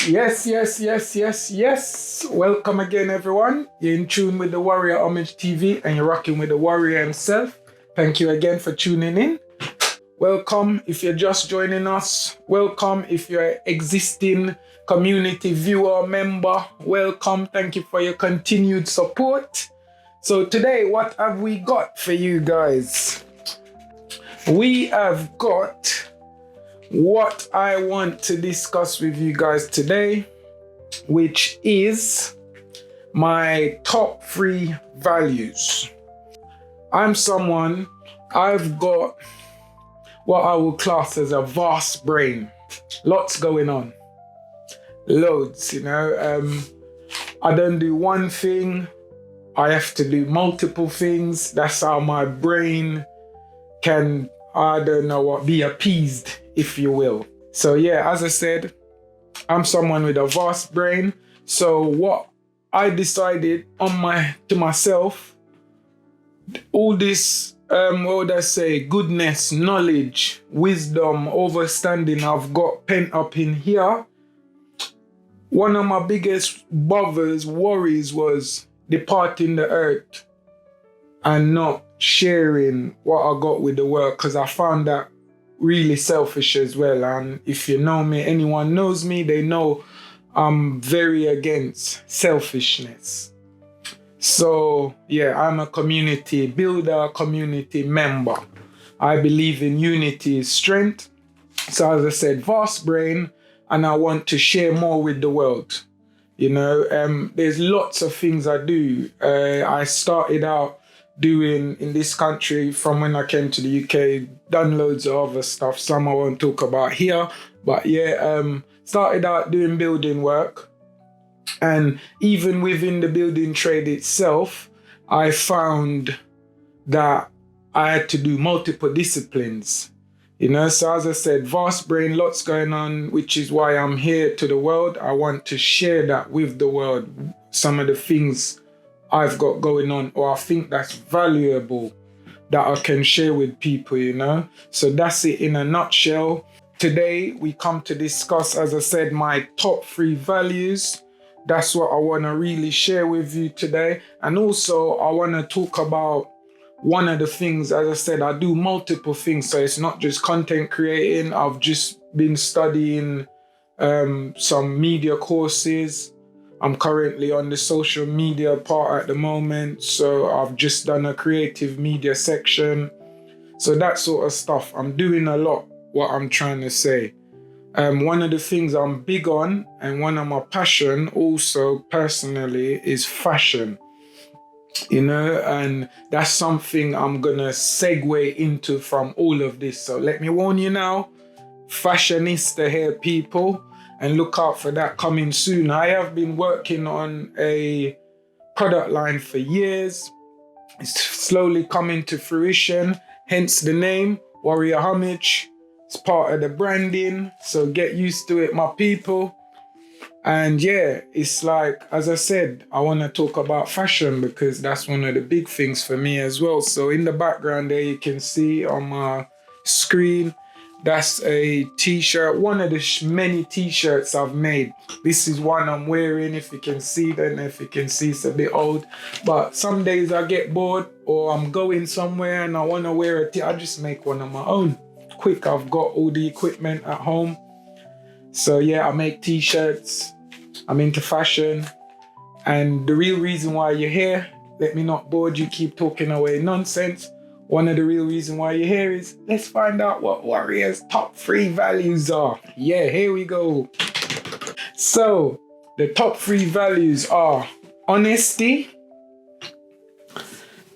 Yes. Welcome again, everyone. You're in tune with the Warrior Homage TV and you're rocking with the Warrior himself. Thank you again for tuning in. Welcome if you're just joining us. Welcome if you're an existing community viewer member. Welcome. Thank you for your continued support. So today, what have we got for you guys? We have got what I want to discuss with you guys today, which is my top 3 values. I'm someone, I've got what I will class as a vast brain. Lots going on. Loads, I don't do one thing. I have to do multiple things. That's how my brain can, be appeased, if you will. So yeah, as I said, I'm someone with a vast brain. So what I decided to myself, all this, goodness, knowledge, wisdom, understanding I've got pent up in here. One of my biggest worries was departing the earth and not sharing what I got with the world, because I found that really selfish as well. And if you know me, anyone knows me, they know I'm very against selfishness. So yeah, I'm a community builder, community member. I believe in unity is strength. So as I said, vast brain, and I want to share more with the world. There's lots of things I do. I started out doing in this country from when I came to the UK, done loads of other stuff. Some I won't talk about here, but started out doing building work. And even within the building trade itself, I found that I had to do multiple disciplines. So as I said, vast brain, lots going on, which is why I'm here to the world. I want to share that with the world, some of the things I've got going on, or I think that's valuable that I can share with people, So that's it in a nutshell. Today, we come to discuss, as I said, my top 3 values. That's what I want to really share with you today. And also, I want to talk about one of the things, as I said, I do multiple things. So it's not just content creating. I've just been studying some media courses. I'm currently on the social media part at the moment. So I've just done a creative media section. So that sort of stuff. I'm doing a lot, what I'm trying to say. One of the things I'm big on, and one of my passion also personally, is fashion. And that's something I'm gonna segue into from all of this. So let me warn you now, fashionista here, people, and look out for that coming soon. I have been working on a product line for years. It's slowly coming to fruition, hence the name, Warrior Homage. It's part of the branding, so get used to it, my people. And yeah, it's like, as I said, I want to talk about fashion because that's one of the big things for me as well. So in the background there, you can see on my screen, that's a t-shirt, one of the many t-shirts I've made. This is one I'm wearing, if you can see. Then if you can see, it's a bit old. But some days I get bored or I'm going somewhere and I want to wear I just make one of my own. Quick, I've got all the equipment at home. So yeah, I make t-shirts. I'm into fashion. And the real reason why you're here, let me not bore you, keep talking away nonsense. One of the real reasons why you're here is, let's find out what Warrior's top 3 values are. Yeah, here we go. So, the top 3 values are honesty,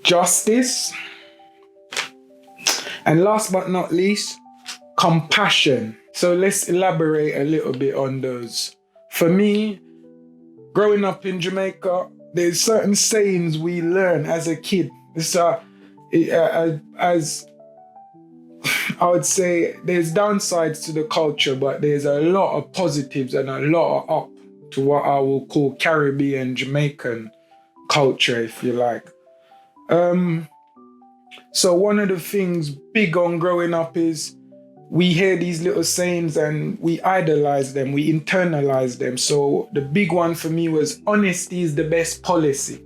justice, and last but not least, compassion. So let's elaborate a little bit on those. For me, growing up in Jamaica, there's certain sayings we learn as a kid. As I would say, there's downsides to the culture, but there's a lot of positives and a lot of up to what I will call Caribbean Jamaican culture, if you like. So one of the things big on growing up is we hear these little sayings and we idolize them, we internalize them. So the big one for me was honesty is the best policy.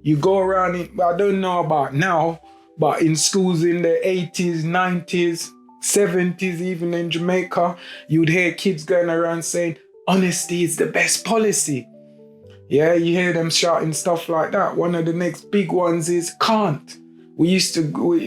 You go around it, I don't know about now, but in schools in the 80s, 90s, 70s, even in Jamaica, you'd hear kids going around saying, honesty is the best policy. Yeah, you hear them shouting stuff like that. One of the next big ones is can't. We used to,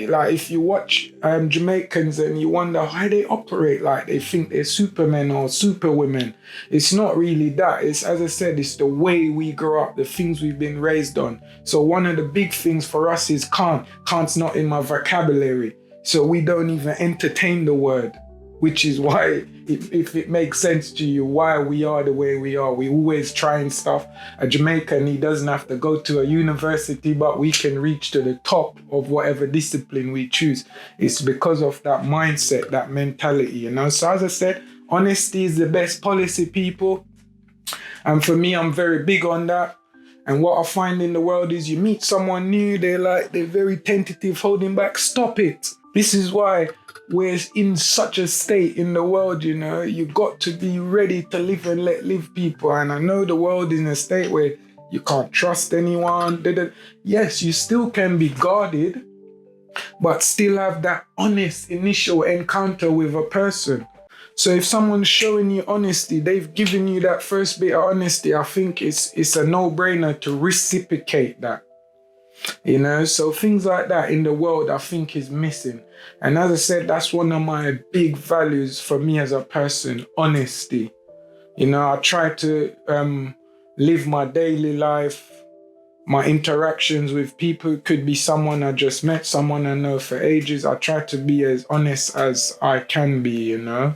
like, if you watch Jamaicans and you wonder how they operate, like they think they're supermen or superwomen. It's not really that. It's, as I said, it's the way we grow up, the things we've been raised on. So one of the big things for us is can't. Can't's not in my vocabulary. So we don't even entertain the word, which is why, if it makes sense to you, why we are the way we are. We always trying stuff. A Jamaican, he doesn't have to go to a university, but we can reach to the top of whatever discipline we choose. It's because of that mindset, that mentality, you know. So as I said, honesty is the best policy, people. And for me, I'm very big on that. And what I find in the world is you meet someone new, they're very tentative, holding back. Stop it. This is why we're in such a state in the world, you know. You got to be ready to live and let live, people. And I know the world is in a state where you can't trust anyone. Yes, you still can be guarded, but still have that honest initial encounter with a person. So if someone's showing you honesty, they've given you that first bit of honesty, I think it's a no-brainer to reciprocate that. You know, so things like that in the world, I think, is missing. And as I said, that's one of my big values for me as a person, honesty. You know, I try to live my daily life, my interactions with people. It could be someone I just met, someone I know for ages. I try to be as honest as I can be, you know.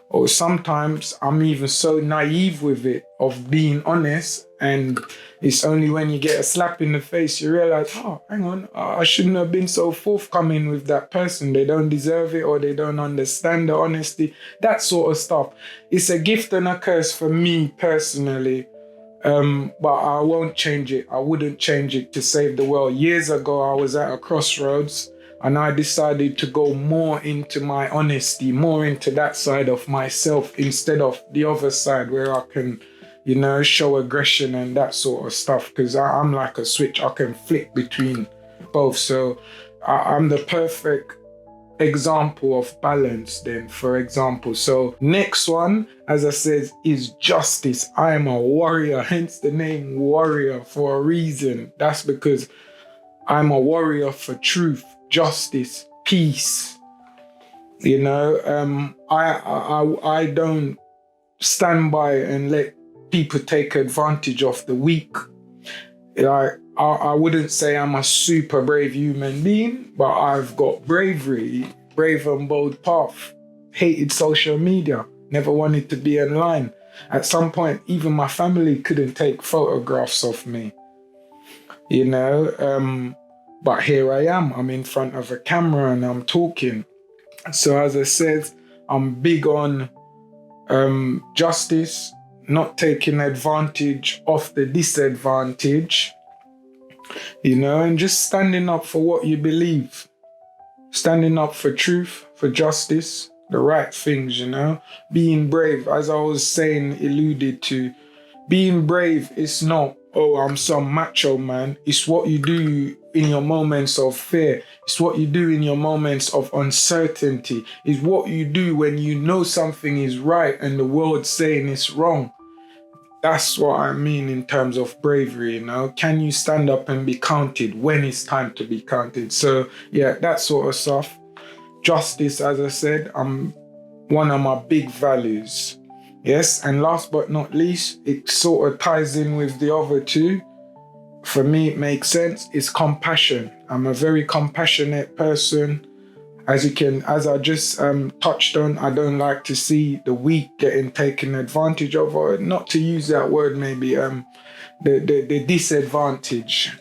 Or sometimes I'm even so naive with it, of being honest, and it's only when you get a slap in the face you realize, oh, hang on, I shouldn't have been so forthcoming with that person. They don't deserve it, or they don't understand the honesty, that sort of stuff. It's a gift and a curse for me personally, but I won't change it. I wouldn't change it to save the world. Years ago, I was at a crossroads, and I decided to go more into my honesty, more into that side of myself instead of the other side where I can, you know, show aggression and that sort of stuff. Because I'm like a switch. I can flick between both. So I'm the perfect example of balance then, for example. So next one, as I said, is justice. I am a warrior, hence the name warrior for a reason. That's because I'm a warrior for truth, justice, peace. You know, I don't stand by and let people take advantage of the weak. Like, I wouldn't say I'm a super brave human being, but I've got bravery, brave and bold path. Hated social media, never wanted to be online. At some point, even my family couldn't take photographs of me. You know, but here I am. I'm in front of a camera and I'm talking. So as I said, I'm big on justice, not taking advantage of the disadvantage, you know, and just standing up for what you believe. Standing up for truth, for justice, the right things, you know. Being brave, as I was saying, alluded to. Being brave is not, oh, I'm some macho man. It's what you do in your moments of fear. It's what you do in your moments of uncertainty. It's what you do when you know something is right and the world's saying it's wrong. That's what I mean in terms of bravery, you know. Can you stand up and be counted when it's time to be counted? So yeah, that sort of stuff. Justice, as I said, one of my big values. Yes, and last but not least, it sort of ties in with the other two. For me, it makes sense. It's compassion. I'm a very compassionate person. As I just touched on, I don't like to see the weak getting taken advantage of, or not to use that word, maybe the disadvantage.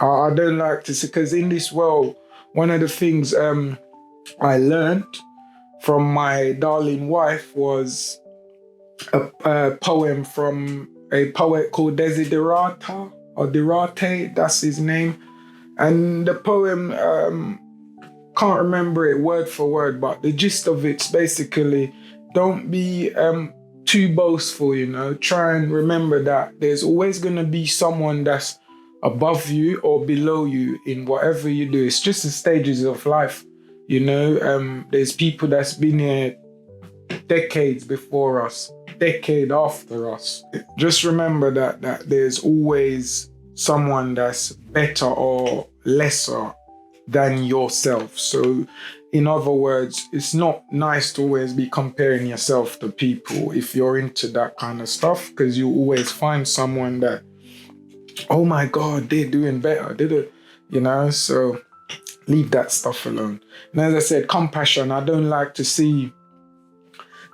I don't like to see, because in this world, one of the things I learned from my darling wife was a poem from a poet called Desiderata, or Derate, that's his name. And the poem can't remember it word for word, but the gist of it's basically don't be too boastful, you know. Try and remember that there's always going to be someone that's above you or below you in whatever you do. It's just the stages of life, you know. There's people that's been here decades before us, decade after us. Just remember that there's always someone that's better or lesser than yourself. So in other words, it's not nice to always be comparing yourself to people if you're into that kind of stuff, because you always find someone that, oh my God, they're doing better, did it? You know, so leave that stuff alone. And as I said, compassion. I don't like to see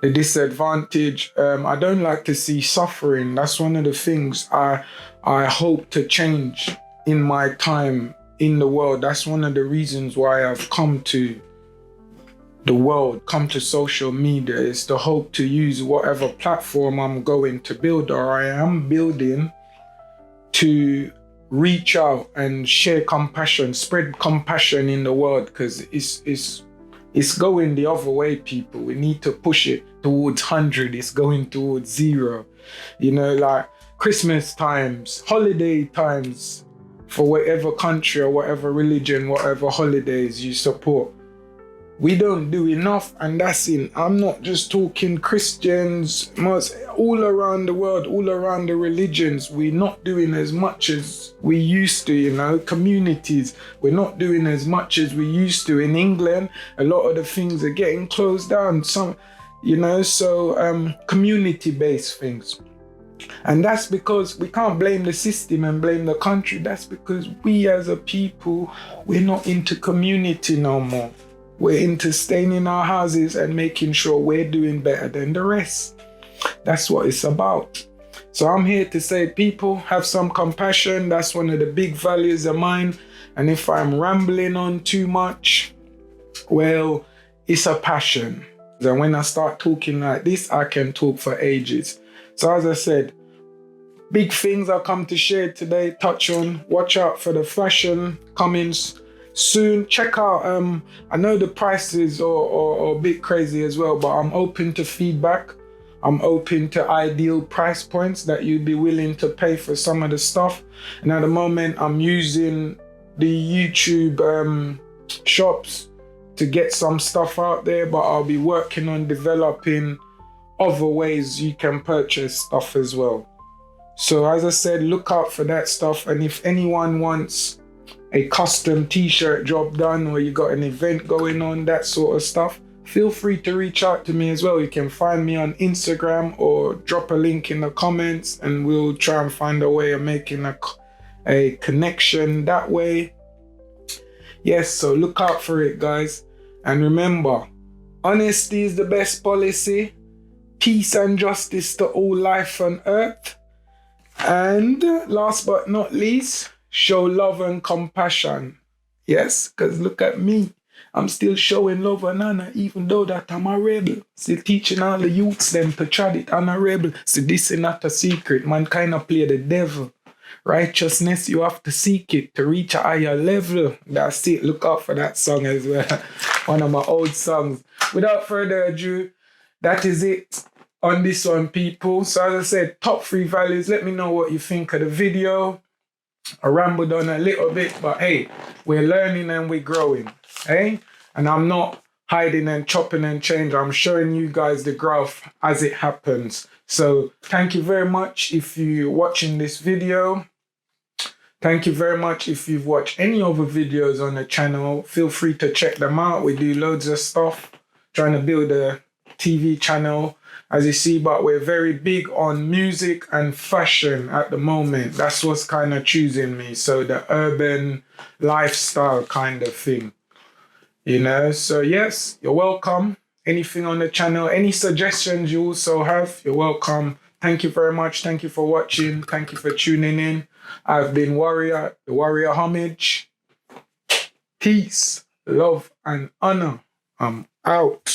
the disadvantage. I don't like to see suffering. That's one of the things I hope to change in my time in the world. That's one of the reasons why I've come to the world, come to social media, is to hope to use whatever platform I'm going to build or I am building to reach out and share compassion, spread compassion in the world, because it's going the other way, people. We need to push it towards 100. It's going towards 0. You know, like Christmas times, holiday times, for whatever country or whatever religion, whatever holidays you support. We don't do enough, and that's in, I'm not just talking Christians, most all around the world, all around the religions, we're not doing as much as we used to, you know. Communities, we're not doing as much as we used to. In England, a lot of the things are getting closed down, some, you know, so community-based things. And that's because we can't blame the system and blame the country. That's because we as a people, we're not into community no more. We're into staying in our houses and making sure we're doing better than the rest. That's what it's about. So I'm here to say, people, have some compassion. That's one of the big values of mine. And if I'm rambling on too much, well, it's a passion. And when I start talking like this, I can talk for ages. So as I said, big things I come to share today, touch on. Watch out for the fashion coming soon. Check out, I know the prices are a bit crazy as well, but I'm open to feedback. I'm open to ideal price points that you'd be willing to pay for some of the stuff. And at the moment, I'm using the YouTube shops to get some stuff out there, but I'll be working on developing other ways you can purchase stuff as well. So as I said, look out for that stuff. And if anyone wants a custom t-shirt job done, or you got an event going on, that sort of stuff, feel free to reach out to me as well. You can find me on Instagram or drop a link in the comments, and we'll try and find a way of making a connection that way. Yes, so look out for it, guys. And remember, honesty is the best policy. Peace and justice to all life on earth. And last but not least, show love and compassion. Yes, because look at me. I'm still showing love and honor, even though that I'm a rebel. Still teaching all the youths them to trad it on a rebel. So this is not a secret. Mankind play the devil. Righteousness, you have to seek it to reach a higher level. That's it. Look out for that song as well. One of my old songs. Without further ado, that is it on this one, people. So as I said, top 3 values. Let me know what you think of the video. I rambled on a little bit, but hey, we're learning and we're growing, hey? And I'm not hiding and chopping and changing. I'm showing you guys the growth as it happens. So thank you very much if you're watching this video. Thank you very much if you've watched any other videos on the channel. Feel free to check them out. We do loads of stuff, trying to build a TV channel, as you see, but we're very big on music and fashion at the moment. That's what's kind of choosing me. So the urban lifestyle kind of thing, you know. So yes, you're welcome. Anything on the channel, any suggestions you also have, you're welcome. Thank you very much. Thank you for watching. Thank you for tuning in. I've been Warrior, the Warrior Homage. Peace, love, and honor. I'm out.